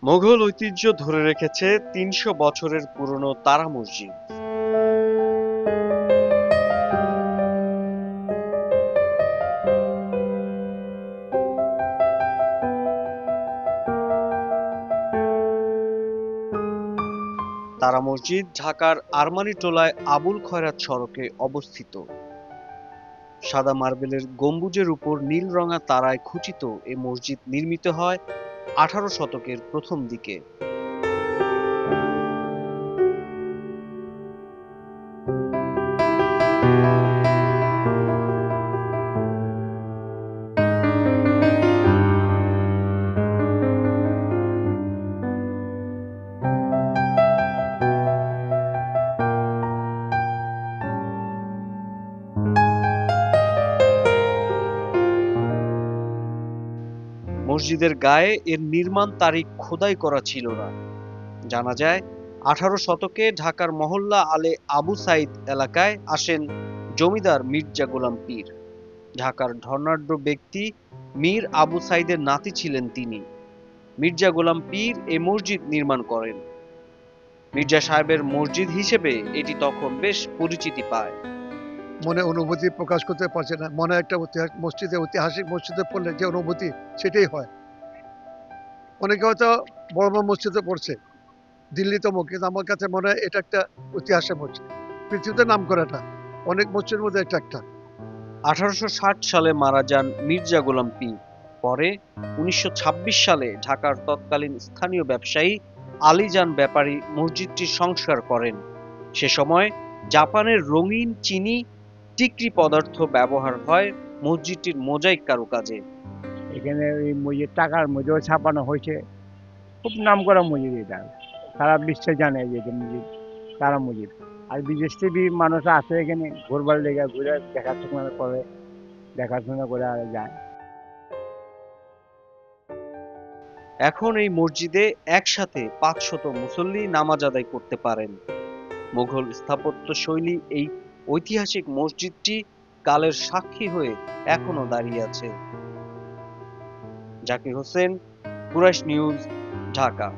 মোগল ঐতিহ্য ধরে রেখেছে ৩০০ বছরের পুরনো তারা মসজিদ। তারা মসজিদ ঢাকার আরমানিটোলায় আবুল খয়রাত সড়কে অবস্থিত। সাদা মার্বেলের গম্বুজের উপর নীল রঙা তারায় খচিত এ মসজিদ নির্মিত হয় ১৮ শতকের প্রথম দিকে। মসজিদের গায়ে এর নির্মাণ তারিখ খোদাই করা ছিল না। জানা যায় ১৮ শতকে ঢাকার মহল্লা আলে আবু সাইদ এলাকায় আসেন জমিদার মির্জা গোলাম পীর। ঢাকার ধনাঢ্য ব্যক্তি মীর আবু সাইদের নাতি ছিলেন তিনি। মির্জা গোলাম পীর এ মসজিদ নির্মাণ করেন। মির্জা সাহেবের মসজিদ হিসেবে এটি তখন বেশ পরিচিতি পায়। মনে অনুভূতি প্রকাশ করতে পারছে না। মনে একটা ঐতিহাসিক মসজিদে পড়লে যে অনুভূতি সেটাই হয়। অনেকে হয়তো বড় বড় মসজিদে পড়ছে দিল্লিতে, কিন্তু আমার কাছে মনে হয় এটা একটা ঐতিহাসিক মসজিদ, পৃথিবীতে নাম করা এটা অনেক মসজিদের মধ্যে এটা একটা। ১৮৬০ সালে মারা যান মির্জা গোলাম পীর। পরে ১৯২৬ সালে ঢাকার তৎকালীন স্থানীয় ব্যবসায়ী আলীজান ব্যাপারী মসজিদটির সংস্কার করেন। সে সময় জাপানের রঙিন চিনি টিকরি পদার্থ ব্যবহার হয় মসজিদটির মোজাইক কারুকাজে। এখানে ওই মসজিদ টাকার মধ্যেও ছাপানো হয়েছে। খুব নাম করা মসজিদ এটা, সারা বিশ্বে জানে যে এটা মসজিদ, তারা মসজিদ। আর বিদেশ থেকে মানুষ আসে এখানে ঘুরবার লেগে, ঘুরে দেখাশোনা করে আর যায়। এখন এই মসজিদে একসাথে ৫০০ মুসল্লি নামাজ আদায় করতে পারেন। মুঘল স্থাপত্য শৈলী এই ঐতিহাসিক মসজিদটি কালের সাক্ষী হয়ে এখনো দাঁড়িয়ে আছে। জাকির হোসেন, কুরাইশ নিউজ, ঢাকা।